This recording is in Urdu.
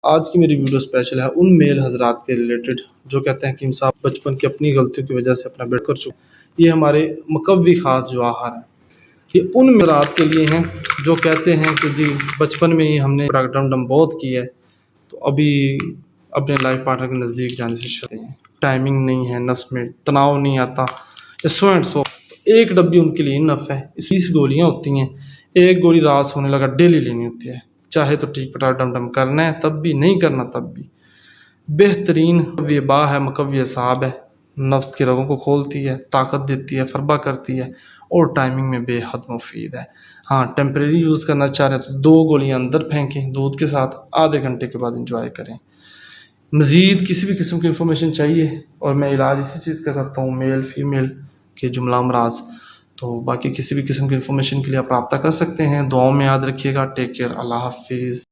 آج کی میری ویڈیو اسپیشل ہے ان میل حضرات کے ریلیٹڈ جو کہتے ہیں کہ انسان بچپن کی اپنی غلطیوں کی وجہ سے اپنا بیٹ کر چکا۔ یہ ہمارے مقوی خاص جواہر ہیں، یہ ان حضرات کے لیے ہیں جو کہتے ہیں کہ جی بچپن میں ہی ہم نے ڈم ڈم بہت کی ہے تو ابھی اپنے لائف پارٹنر کے نزدیک جانے سے شرتے ہیں، ٹائمنگ نہیں ہے، نس میں تناؤ نہیں آتا، سو اینڈ سو۔ ایک ڈبی ان کے لیے انف ہے، 20 گولیاں ہوتی ہیں، ایک گولی رات سونے لگا ڈیلی لینی ہوتی ہے، چاہے تو ٹھیک پٹا ڈم ڈم کرنا ہے تب بھی، نہیں کرنا تب بھی۔ بہترین وبا ہے، مقوی اعصاب ہے، نفس کے رگوں کو کھولتی ہے، طاقت دیتی ہے، فربا کرتی ہے اور ٹائمنگ میں بے حد مفید ہے۔ ہاں ٹیمپریری یوز کرنا چاہ رہے ہیں تو 2 گولیاں اندر پھینکیں دودھ کے ساتھ، آدھے گھنٹے کے بعد انجوائے کریں۔ مزید کسی بھی قسم کی انفارمیشن چاہیے اور میں علاج اسی چیز کا کرتا ہوں، میل فیمیل کے جملہ امراض، تو باقی کسی بھی قسم کی انفارمیشن کے لیے آپ رابطہ کر سکتے ہیں۔ دعاؤں میں یاد رکھیے گا۔ ٹیک کیئر، اللہ حافظ۔